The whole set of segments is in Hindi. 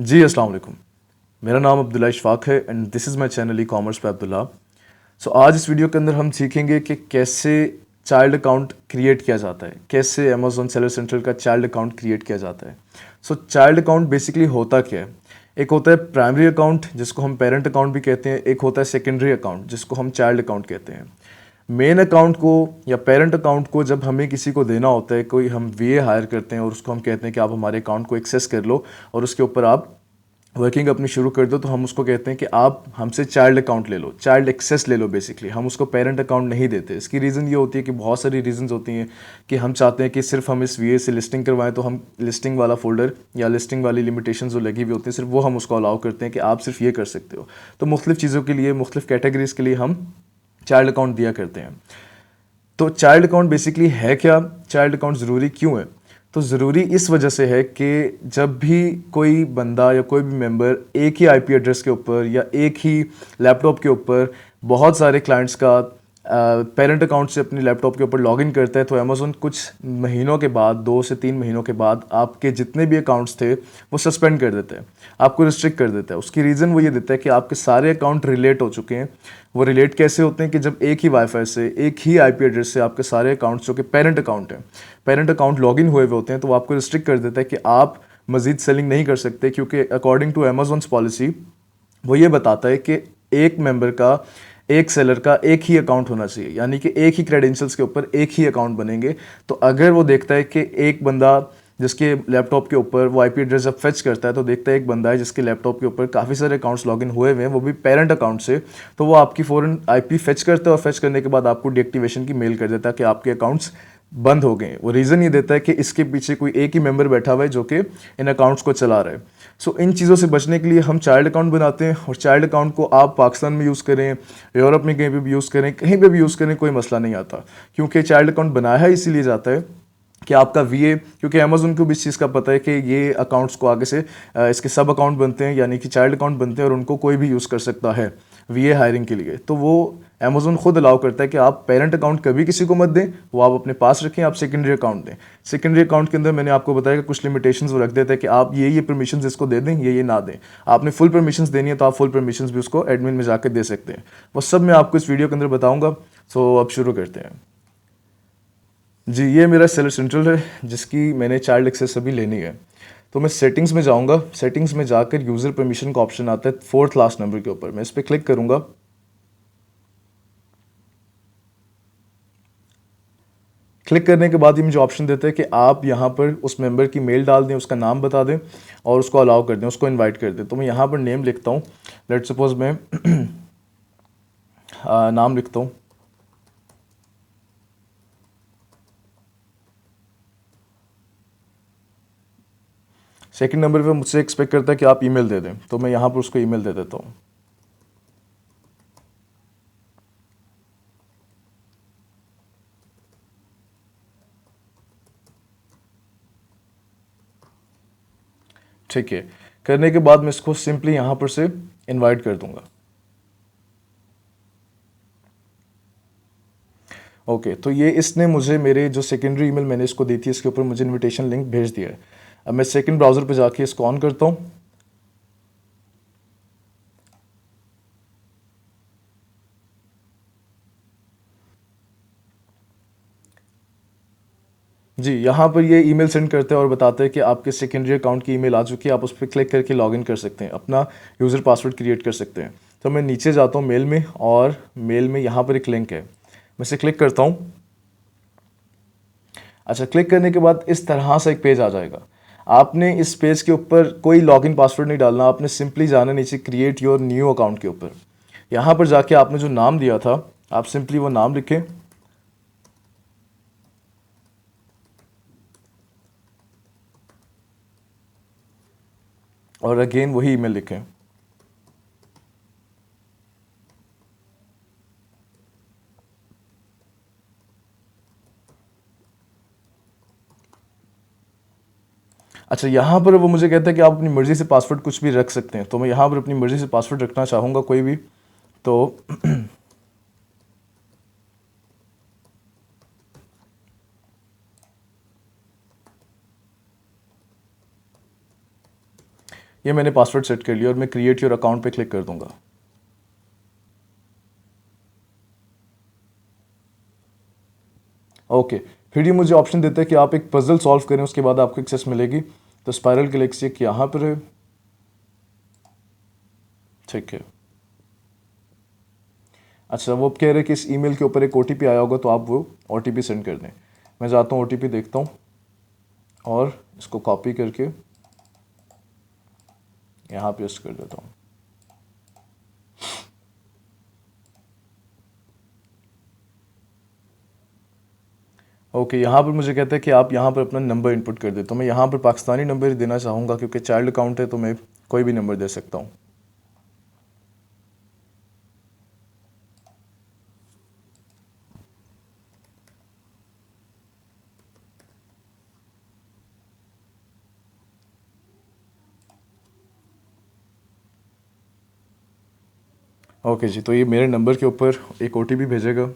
जी अस्सलाम वालेकुम। मेरा नाम अब्दुल्ला इशफाक है and this is my channel e commerce पे अब्दुल्ला। सो आज इस वीडियो के अंदर हम सीखेंगे कि कैसे चाइल्ड अकाउंट क्रिएट किया जाता है, कैसे अमेज़ॉन सेलर सेंट्रल का चाइल्ड अकाउंट क्रिएट किया जाता है। सो चाइल्ड अकाउंट बेसिकली होता क्या है? एक होता है प्राइमरी अकाउंट जिसको हम पेरेंट अकाउंट भी कहते हैं, एक होता है सेकेंडरी अकाउंट जिसको हम चाइल्ड अकाउंट कहते हैं। मेन अकाउंट को या पेरेंट अकाउंट को जब हमें किसी को देना होता है, कोई हम वीए हायर करते हैं और उसको हम कहते हैं कि आप हमारे अकाउंट को एक्सेस कर लो और उसके ऊपर आप वर्किंग अपनी शुरू कर दो, तो हम उसको कहते हैं कि आप हमसे चाइल्ड अकाउंट ले लो, चाइल्ड एक्सेस ले लो। बेसिकली हम उसको पेरेंट अकाउंट नहीं देते। इसकी रीज़न ये होती है कि बहुत सारी रीजंस होती हैं कि हम चाहते हैं कि सिर्फ हम इस वीए से लिस्टिंग करवाएं, तो हम लिस्टिंग वाला फोल्डर या लिस्टिंग वाली लिमिटेशन जो लगी हुई होती हैं सिर्फ वो हम उसको अलाउ करते हैं कि आप सिर्फ ये कर सकते हो। तो मुख्तलिफ चीज़ों के लिए, मुख्तलिफ कैटेगरीज के लिए हम चाइल्ड अकाउंट दिया करते हैं। तो चाइल्ड अकाउंट बेसिकली है क्या? चाइल्ड अकाउंट ज़रूरी क्यों है? तो ज़रूरी इस वजह से है कि जब भी कोई बंदा या कोई भी मेंबर एक ही आईपी एड्रेस के ऊपर या एक ही लैपटॉप के ऊपर बहुत सारे क्लाइंट्स का पेरेंट अकाउंट से अपने लैपटॉप के ऊपर लॉगिन करता है, तो अमेज़ॉन कुछ महीनों के बाद, 2 से 3 महीनों के बाद आपके जितने भी अकाउंट्स थे वो सस्पेंड कर देते हैं, आपको रिस्ट्रिक्ट कर देता है। उसकी रीज़न वो ये देता है कि आपके सारे अकाउंट रिलेट हो चुके हैं। वो रिलेट कैसे होते हैं कि जब एक ही वाईफाई से, एक ही आईपी एड्रेस से आपके सारे अकाउंट्स जो कि पेरेंट अकाउंट हैं, पेरेंट अकाउंट लॉगिन हुए हुए होते हैं, तो वो आपको रिस्ट्रिक्ट कर देता है कि आप मजीद सेलिंग नहीं कर सकते, क्योंकि अकॉर्डिंग टू अमेज़ॉन्स पॉलिसी वो ये बताता है कि एक मेंबर का, एक सेलर का एक ही अकाउंट होना चाहिए, यानी कि एक ही क्रेडेंशियल्स के ऊपर एक ही अकाउंट बनेंगे। तो अगर वो देखता है कि एक बंदा जिसके लैपटॉप के ऊपर वो आईपी एड्रेस जब फेच करता है, तो देखता है एक बंदा है जिसके लैपटॉप के ऊपर काफ़ी सारे अकाउंट्स लॉगिन हुए हुए हैं, वो भी पेरेंट अकाउंट से, तो वो आपकी फ़ौरन आईपी फेच करता है और फेच करने के बाद आपको डीएक्टिवेशन की मेल कर देता है कि आपके अकाउंट्स बंद हो गए हैं। वो रीज़न ये देता है कि इसके पीछे कोई एक ही मेंबर बैठा हुआ है जो कि इन अकाउंट्स को चला रहा है। सो इन चीज़ों से बचने के लिए हम चाइल्ड अकाउंट बनाते हैं, और चाइल्ड अकाउंट को आप पाकिस्तान में यूज़ करें, यूरोप में कहीं पे भी यूज़ करें, कहीं पे भी यूज़ करें, कोई मसला नहीं आता। क्योंकि चाइल्ड अकाउंट बनाया इसीलिए जाता है कि आपका वीए, क्योंकि अमेज़न को भी इस चीज़ का पता है कि ये अकाउंट्स को आगे से इसके सब अकाउंट बनते हैं, यानी कि चाइल्ड अकाउंट बनते हैं और उनको कोई भी यूज़ कर सकता है वीए हायरिंग के लिए। तो वो अमेज़न खुद अलाउ करता है कि आप पेरेंट अकाउंट कभी किसी को मत दें, वो आप अपने पास रखें, आप सेकेंडरी अकाउंट दें। सेकेंडरी अकाउंट के अंदर मैंने आपको बताया कि कुछ लिमिटेशंस वो रख देता है कि आप ये परमिशंस इसको दे दें, ये ना दें। आपने फुल परमिशंस देनी है तो आप फुल परमिशंस भी उसको एडमिन में जाकर दे सकते हैं। वो सब मैं आपको इस वीडियो के अंदर बताऊँगा। सो अब शुरू करते हैं। जी, ये मेरा सेलर सेंट्रल है जिसकी मैंने चाइल्ड एक्सेस अभी लेनी है। तो मैं सेटिंग्स में जाऊंगा, सेटिंग्स में जाकर यूज़र परमिशन का ऑप्शन आता है फोर्थ लास्ट नंबर के ऊपर, मैं इस पर क्लिक करूंगा। क्लिक करने के बाद ये मुझे ऑप्शन देता है कि आप यहाँ पर उस मेंबर की मेल डाल दें, उसका नाम बता दें और उसको अलाउ कर दें, उसको इनवाइट कर दें। तो मैं यहाँ पर नेम लिखता हूँ, लेट सपोज मैं नाम लिखता हूँ। सेकंड नंबर पे मुझसे एक्सपेक्ट करता है कि आप ईमेल दे दें, तो मैं यहाँ पर उसको ईमेल दे देता हूँ। ठीक है, करने के बाद मैं इसको सिंपली यहाँ पर से इनवाइट कर दूंगा। ओके, तो ये इसने मुझे मेरे जो सेकेंडरी ईमेल मैंने इसको दी थी, इसके ऊपर मुझे इनविटेशन लिंक भेज दिया है। अब मैं सेकंड ब्राउज़र पे जाके इसको ऑन करता हूँ। जी, यहाँ पर ये ईमेल सेंड करते हैं और बताते हैं कि आपके सेकेंडरी अकाउंट की ईमेल आ चुकी है, आप उस पर क्लिक करके लॉगिन कर सकते हैं, अपना यूज़र पासवर्ड क्रिएट कर सकते हैं। तो मैं नीचे जाता हूँ मेल में, और मेल में यहाँ पर एक लिंक है, मैं इसे क्लिक करता हूँ। अच्छा, क्लिक करने के बाद इस तरह से एक पेज आ जाएगा। आपने इस पेज के ऊपर कोई लॉगिन पासवर्ड नहीं डालना, आपने सिंपली जाना नीचे क्रिएट योर न्यू अकाउंट के ऊपर। यहाँ पर जाके आपने जो नाम दिया था, आप सिंपली वो नाम लिखें और अगेन वही ईमेल लिखें। अच्छा, यहाँ पर वो मुझे कहता है कि आप अपनी मर्ज़ी से पासवर्ड कुछ भी रख सकते हैं, तो मैं यहाँ पर अपनी मर्ज़ी से पासवर्ड रखना चाहूँगा कोई भी। तो ये मैंने पासवर्ड सेट कर लिया और मैं क्रिएट योर अकाउंट पे क्लिक कर दूंगा। ओके, फिर ये मुझे ऑप्शन देता है कि आप एक पजल सॉल्व करें, उसके बाद आपको एक्सेस मिलेगी। तो स्पाइरल गैलेक्सी यहाँ पर है, ठीक है। अच्छा, वो कह रहे हैं कि इस ईमेल के ऊपर एक ओटीपी आया होगा, तो आप वो ओटीपी सेंड कर दें। मैं जाता हूँ ओटीपी देखता हूँ और इसको कॉपी करके यहाँ पेस्ट कर देता हूँ। ओके, यहाँ पर मुझे कहता है कि आप यहाँ पर अपना नंबर इनपुट कर दे। तो मैं यहाँ पर पाकिस्तानी नंबर ही देना चाहूँगा, क्योंकि चाइल्ड अकाउंट है तो मैं कोई भी नंबर दे सकता हूँ। ओके जी, तो ये मेरे नंबर के ऊपर एक ओटीपी भेजेगा।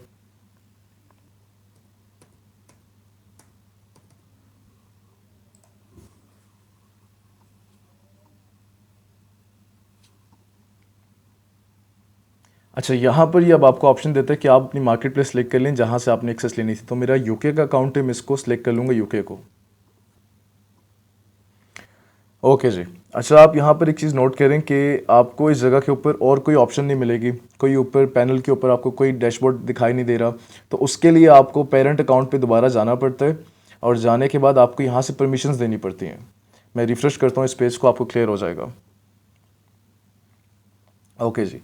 अच्छा, यहाँ पर ये अब आपको ऑप्शन देता है कि आप अपनी मार्केट प्लेस सिलेक्ट कर लें जहाँ से आपने एक्सेस लेनी थी। तो मेरा यूके का अकाउंट है, मैं इसको सिलेक्ट कर लूँगा, यूके को। ओके जी। अच्छा, आप यहाँ पर एक चीज़ नोट करें कि आपको इस जगह के ऊपर और कोई ऑप्शन नहीं मिलेगी, कोई ऊपर पैनल के ऊपर आपको कोई डैशबोर्ड दिखाई नहीं दे रहा। तो उसके लिए आपको पेरेंट अकाउंट पे दोबारा जाना पड़ता है और जाने के बाद आपको यहाँ से परमिशंस देनी पड़ती हैं। मैं रिफ़्रेश करता हूँ इस पेज को, आपको क्लियर हो जाएगा। ओके जी,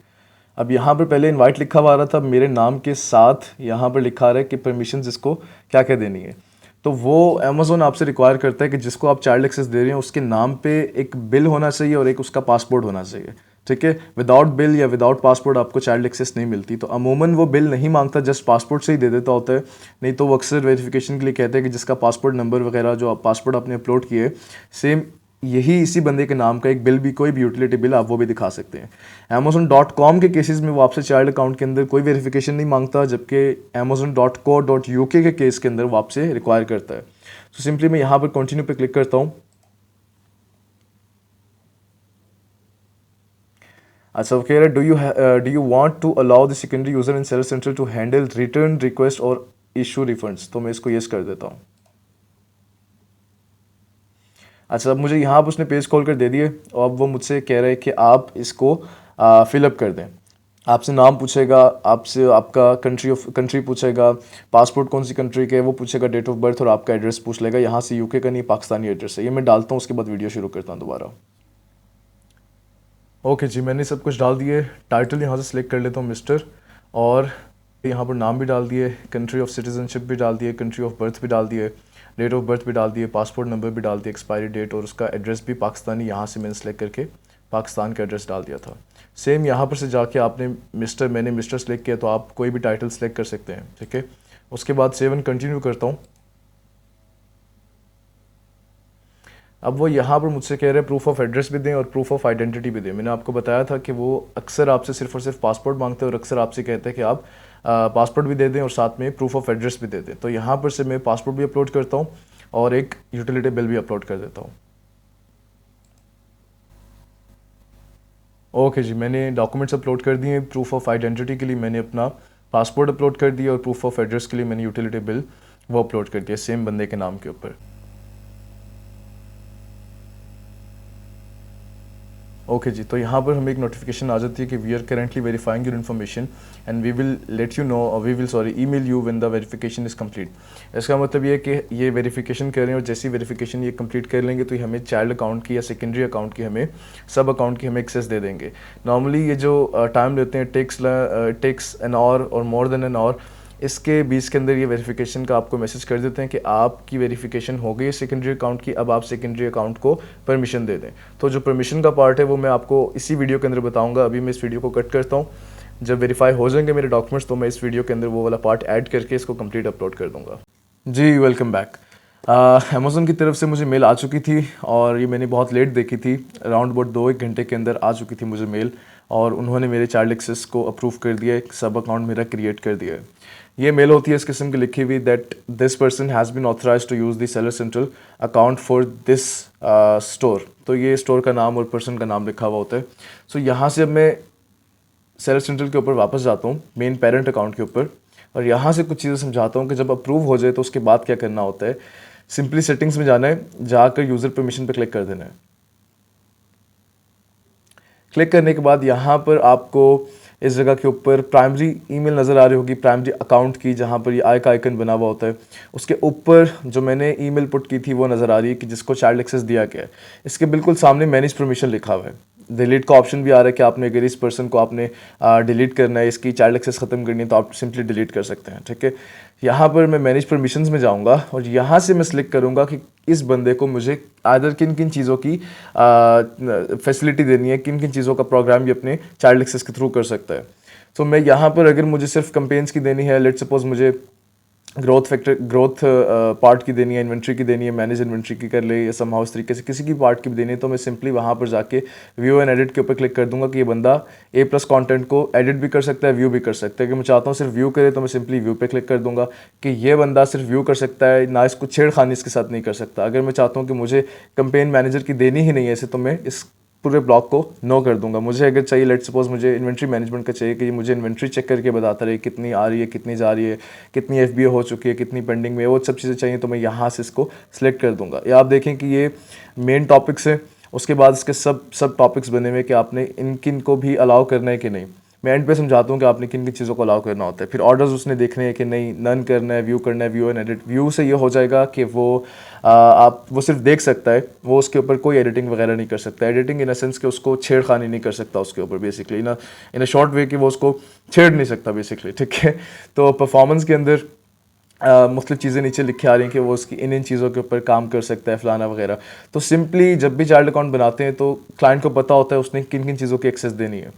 अब यहाँ पर पहले इनवाइट लिखा हुआ आ रहा था, मेरे नाम के साथ यहाँ पर लिखा आ रहा है कि परमिशन इसको क्या क्या देनी है। तो वो अमेज़ोन आपसे रिक्वायर करता है कि जिसको आप चाइल्ड एक्सेस दे रहे हैं उसके नाम पे एक बिल होना चाहिए और एक उसका पासपोर्ट होना चाहिए, ठीक है। विदाउट बिल या विदाउट पासपोर्ट आपको चाइल्ड एक्सेस नहीं मिलती। तो अमूमन वो बिल नहीं मांगता, जस्ट पासपोर्ट से ही दे देता होता है। नहीं तो वो अक्सर वेरिफिकेशन के लिए कहते हैं कि जिसका पासपोर्ट नंबर वगैरह जो आप पासपोर्ट आपने अपलोड किए सेम यही इसी बंदे के नाम का एक बिल भी, कोई भी यूटिलिटी बिल आप वो भी दिखा सकते हैं। Amazon.com के केसेस में वो आपसे चाइल्ड अकाउंट के अंदर कोई वेरिफिकेशन नहीं मांगता, जबकि Amazon.co.uk के केस के अंदर वो आपसे रिक्वायर करता है। तो सिंपली मैं यहाँ पर कंटिन्यू पे क्लिक करता हूँ। अच्छा, वो कह रहा है do you want to allow the secondary user in seller centre to handle return request और इशू रिफंड्स। तो मैं इसको येस कर देता हूँ। अच्छा, अब मुझे यहाँ पर उसने पेज खोल कर दे दिए और अब वो मुझसे कह रहे हैं कि आप इसको फिलअप कर दें। आपसे नाम पूछेगा, आपसे आपका कंट्री पूछेगा, पासपोर्ट कौन सी कंट्री का है वो पूछेगा, डेट ऑफ बर्थ और आपका एड्रेस पूछ लेगा। यहाँ से यूके का नहीं, पाकिस्तानी एड्रेस है। ये मैं डालता हूँ, उसके बाद वीडियो शुरू करता हूँ दोबारा। ओके जी, मैंने सब कुछ डाल दिए। टाइटल यहाँ से सिलेक्ट कर लेता हूँ मिस्टर, और यहाँ पर नाम भी डाल दिए, कंट्री ऑफ सिटीजनशिप भी डाल दिए, कंट्री ऑफ बर्थ भी डाल दिए, डेट ऑफ बर्थ भी डाल दिए, पासपोर्ट नंबर भी डाल दिया, एक्सपायरी डेट और उसका एड्रेस भी पाकिस्तानी, यहाँ से मैंने सेलेक्ट करके पाकिस्तान का एड्रेस डाल दिया था। सेम यहाँ पर से जाके आपने मैंने मिस्टर सेलेक्ट किया, तो आप कोई भी टाइटल सेलेक्ट कर सकते हैं, ठीक है। उसके बाद सेव एंड कंटिन्यू करता हूँ। अब वो यहाँ पर मुझसे कह रहे हैं प्रूफ ऑफ एड्रेस भी दें और प्रूफ ऑफ आइडेंटिटी भी दें। मैंने आपको बताया था कि वो अक्सर आपसे सिर्फ और सिर्फ पासपोर्ट मांगते हैं और अक्सर आपसे कहते हैं कि आप पासपोर्ट भी दे दें और साथ में प्रूफ ऑफ एड्रेस भी दे दें। तो यहाँ पर से मैं पासपोर्ट भी अपलोड करता हूँ और एक यूटिलिटी बिल भी अपलोड कर देता हूँ। ओके जी, मैंने डॉक्यूमेंट्स अपलोड कर दिए। प्रूफ ऑफ आइडेंटिटी के लिए मैंने अपना पासपोर्ट अपलोड कर दिया और प्रूफ ऑफ एड्रेस के लिए मैंने यूटिलिटी बिल वो अपलोड कर दिया सेम बंदे के नाम के ऊपर। ओके जी, तो यहाँ पर हमें एक नोटिफिकेशन आ जाती है कि we are currently verifying your information and we will let you know, we will email you when the verification is complete. इसका मतलब ये है कि ये वेरिफिकेशन करें और जैसी वेरिफिकेशन ये कंप्लीट कर लेंगे तो ये हमें चाइल्ड अकाउंट की या सेकेंडरी अकाउंट की, हमें सब अकाउंट की हमें एक्सेस दे देंगे। नॉर्मली ये जो टाइम लेते हैं टेक्स एन आवर और मोर देन एन आवर, इसके बीच के अंदर ये वेरिफिकेशन का आपको मैसेज कर देते हैं कि आपकी वेरिफिकेशन हो गई है सेकेंडरी अकाउंट की, अब आप सेकेंडरी अकाउंट को परमिशन दे दें। तो जो परमिशन का पार्ट है वो मैं आपको इसी वीडियो के अंदर बताऊंगा। अभी मैं इस वीडियो को कट करता हूँ, जब वेरीफाई हो जाएंगे मेरे डॉक्यूमेंट्स तो मैं इस वीडियो के अंदर वो वाला पार्ट ऐड करके इसको कंप्लीट अपलोड कर दूंगा। जी, वेलकम बैक। अमेज़ोन की तरफ से मुझे मेल आ चुकी थी और ये मैंने बहुत लेट देखी थी, अराउंड अबाउट 2-1 घंटे के अंदर आ चुकी थी मुझे मेल। और उन्होंने मेरे चाइल्ड एक्सेस को अप्रूव कर दिया, एक सब अकाउंट मेरा क्रिएट कर दिया है। ये मेल होती है इस किस्म की लिखी हुई that this person has been authorise to use the seller central account for this store. तो ये स्टोर का नाम और पर्सन का नाम लिखा हुआ होता है। सो यहाँ से अब मैं सेलर सेंट्रल के ऊपर वापस जाता हूँ, मेन पेरेंट अकाउंट के ऊपर, और यहाँ से कुछ चीज़ें समझाता हूँ कि जब अप्रूव हो जाए तो उसके बाद क्या करना होता है। सिंपली सेटिंग्स में जाना है, जाकर यूज़र परमिशन पर क्लिक कर देना है। क्लिक करने के बाद यहाँ पर आपको इस जगह के ऊपर प्राइमरी ईमेल नज़र आ रही होगी, प्राइमरी अकाउंट की, जहाँ पर ये आई का आइकन बना हुआ होता है। उसके ऊपर जो मैंने ईमेल पुट की थी वो नज़र आ रही है कि जिसको चाइल्ड एक्सेस दिया गया है। इसके बिल्कुल सामने मैनेज परमिशन लिखा हुआ है। डिलीट का ऑप्शन भी आ रहा है कि आपने अगर इस पर्सन को आपने डिलीट करना है, इसकी चाइल्ड एक्सेस ख़त्म करनी है, तो आप सिंपली डिलीट कर सकते हैं। ठीक है, यहाँ पर मैं मैनेज परमिशंस में जाऊँगा और यहाँ से मैं सिलेक्ट करूँगा कि इस बंदे को मुझे आदर किन किन चीज़ों की फैसिलिटी देनी है, किन किन चीज़ों का प्रोग्राम ये अपने चाइल्ड एक्सेस के थ्रू कर सकता है। तो मैं यहाँ पर अगर मुझे सिर्फ कंपेन्स की देनी है, लेट सपोज मुझे ग्रोथ पार्ट की देनी है, इन्वेंट्री की देनी है, मैनेज इन्वेंट्री की कर ले, या समहाउ इस तरीके से किसी की पार्ट की भी देनी है, तो मैं सिंपली वहाँ पर जाके व्यू एंड एडिट के ऊपर क्लिक कर दूंगा कि ये बंदा A+ कंटेंट को एडिट भी कर सकता है, व्यू भी कर सकता है। कि मैं चाहता हूँ सिर्फ व्यू करे तो मैं सिंपली व्यू पे क्लिक कर दूंगा कि ये बंदा सिर्फ व्यू कर सकता है, ना इसको छेड़खानी इसके साथ नहीं कर सकता। अगर मैं चाहता हूँ कि मुझे कंपेन मैनेजर की देनी ही नहीं है ऐसे, तो मैं इस पूरे ब्लॉक को नो कर दूंगा। मुझे अगर चाहिए, लेट सपोज मुझे इन्वेंट्री मैनेजमेंट का चाहिए कि मुझे इन्वेंट्री चेक करके बताता रहे कितनी आ रही है, कितनी जा रही है, कितनी FBA हो चुकी है, कितनी पेंडिंग में है, वो सब चीज़ें चाहिए, तो मैं यहाँ से इसको सिलेक्ट कर दूंगा। या आप देखें कि ये मेन टॉपिक्स है, उसके बाद इसके सब टॉपिक्स बने हुए कि आपने इन किन को भी अलाउ करना है कि नहीं। मैं एंड पे समझाता हूँ कि आपने किन किन चीज़ों को अलाउ करना होता है। फिर ऑर्डर्स उसने देखने हैं कि नहीं, नन करना है, व्यू करना है, व्यू एंड एडिट। व्यू से ये हो जाएगा कि वो सिर्फ देख सकता है, वो उसके ऊपर कोई एडिटिंग वगैरह नहीं कर सकता। एडिटिंग इन अ सेंस कि उसको छेड़खानी नहीं कर सकता उसके ऊपर, basically in a short way कि वो उसको छेड़ नहीं सकता बेसिकली। ठीक है, तो परफॉर्मेंस के अंदर मुख्तलिफ चीज़ें नीचे लिखी आ रही हैं कि वो उसकी इन चीज़ों के ऊपर काम कर सकता है, फलाना वगैरह। तो सिंपली जब भी चाइल्ड अकाउंट बनाते हैं तो क्लाइंट को पता होता है उसने किन किन चीज़ों की एक्सेस देनी है।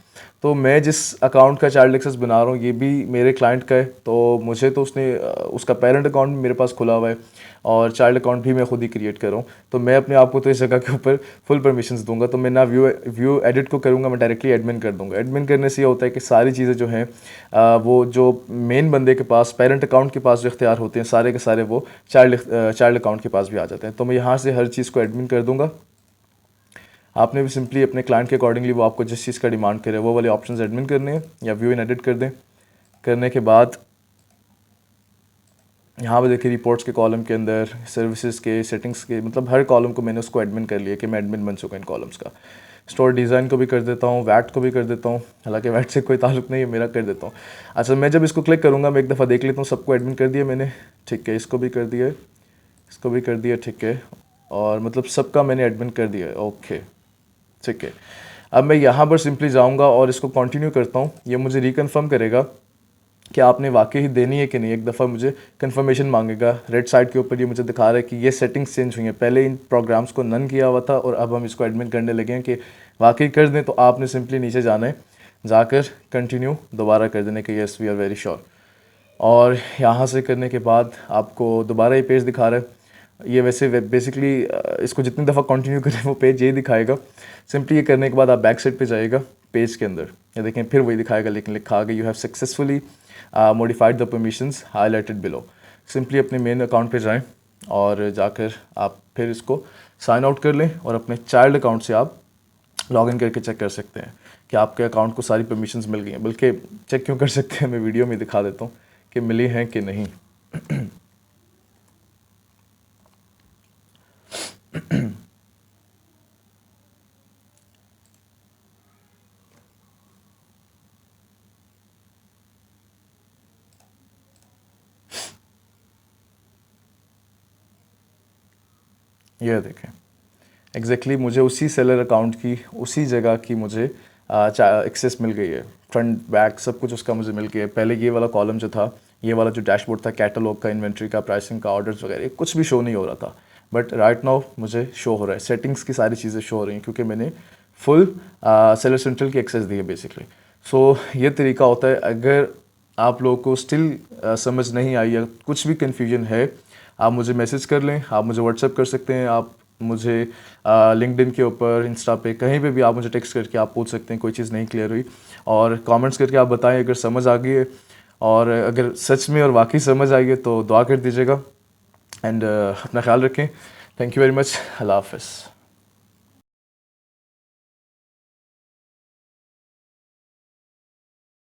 तो मैं जिस अकाउंट का चाइल्ड एक्सेस बना रहा हूँ ये भी मेरे क्लाइंट का है, तो मुझे तो उसने उसका पेरेंट अकाउंट भी मेरे पास खुला हुआ है और चाइल्ड अकाउंट भी मैं खुद ही क्रिएट कर रहा हूँ। तो मैं अपने आप को तो इस जगह के ऊपर फुल परमिशंस दूंगा। तो मैं ना व्यू एडिट को करूँगा, मैं डायरेक्टली एडमिन कर दूंगा। एडमिन करने से ये होता है कि सारी चीज़ें जो हैं वो जो मेन बंदे के पास, पेरेंट अकाउंट के पास जो इख्तियार होते हैं, सारे के सारे वो चाइल्ड अकाउंट के पास भी आ जाते हैं। तो मैं यहाँ से हर चीज़ को एडमिन कर दूंगा। आपने भी सिंपली अपने क्लाइंट के अकॉर्डिंगली वो आपको जिस चीज़ का डिमांड करे वो वाले ऑप्शंस एडमिन करने हैं या व्यू इन एडिट कर दें। करने के बाद यहाँ पे देखिए रिपोर्ट्स के कॉलम के अंदर, सर्विसेज के, सेटिंग्स के, मतलब हर कॉलम को मैंने उसको एडमिन कर लिया कि मैं एडमिन बन चुका इन कॉलम्स का। स्टोर डिज़ाइन को भी कर देता हूँ, वैट को भी कर देता हूँ, हालांकि वैट से कोई ताल्लुक नहीं है मेरा, कर देता हूँ। अच्छा, मैं जब इसको क्लिक करूँगा मैं एक दफ़ा देख लेता हूँ, सबको एडमिन कर दिया मैंने। ठीक है, इसको भी कर दिया, इसको भी कर दिया। ठीक है, और मतलब सबका मैंने एडमिन कर दिया है। ओके, ठीक है। अब मैं यहाँ पर सिंपली जाऊँगा और इसको कंटिन्यू करता हूँ। ये मुझे रिकन्फर्म करेगा कि आपने वाकई ही देनी है कि नहीं। एक दफ़ा मुझे कंफर्मेशन मांगेगा। रेड साइड के ऊपर ये मुझे दिखा रहा है कि ये सेटिंग्स चेंज हुई हैं, पहले इन प्रोग्राम्स को नन किया हुआ था और अब हम इसको एडमिन करने लगे हैं कि वाकई कर दें। तो आपने सिंपली नीचे जाना है, जाकर कंटिन्यू दोबारा कर देने के yes we are very sure. और यहाँ से करने के बाद आपको दोबारा ये पेज दिखा रहा है। ये वैसे बेसिकली इसको जितनी दफ़ा कंटिन्यू करें वो पेज यही दिखाएगा। सिंपली ये करने के बाद आप बैक साइड पे जाएगा पेज के अंदर, ये देखें फिर वही दिखाएगा, लेकिन लिखा आगे you have successfully modified the permissions highlighted below. Simply अपने मेन अकाउंट पे जाएं और जाकर आप फिर इसको साइन आउट कर लें और अपने चाइल्ड अकाउंट से आप लॉगिन करके चेक कर सकते हैं कि आपके अकाउंट को सारी परमिशंस मिल गई हैं। बल्कि चेक क्यों कर सकते हैं, मैं वीडियो में दिखा देता हूँ कि मिली हैं कि नहीं। ये देखें एग्जैक्टली मुझे उसी सेलर अकाउंट की उसी जगह की मुझे एक्सेस मिल गई है। फ्रंट बैक सब कुछ उसका मुझे मिल गया है। पहले ये वाला कॉलम जो था, ये वाला जो डैशबोर्ड था, कैटलॉग का, इन्वेंट्री का, प्राइसिंग का, ऑर्डर्स वगैरह कुछ भी शो नहीं हो रहा था, बट राइट नाउ मुझे शो हो रहा है। सेटिंग्स की सारी चीज़ें शो हो रही हैं क्योंकि मैंने फुल सेलर सेंट्रल की एक्सेस दी है बेसिकली। सो ये तरीका होता है। अगर आप लोगों को स्टिल समझ नहीं आई या कुछ भी कन्फ्यूजन है, आप मुझे मैसेज कर लें, आप मुझे व्हाट्सएप कर सकते हैं, आप मुझे लिंक्डइन के ऊपर, इंस्टा पे, कहीं पे भी आप मुझे टेक्स्ट करके आप पूछ सकते हैं, कोई चीज़ नहीं क्लियर हुई, और कमेंट्स करके आप बताएं अगर समझ आ गई है, और अगर सच में और वाकई समझ आई है तो दुआ कर दीजिएगा। एंड अपना ख्याल रखें। Thank you very much. अल्लाह हाफ़िज़।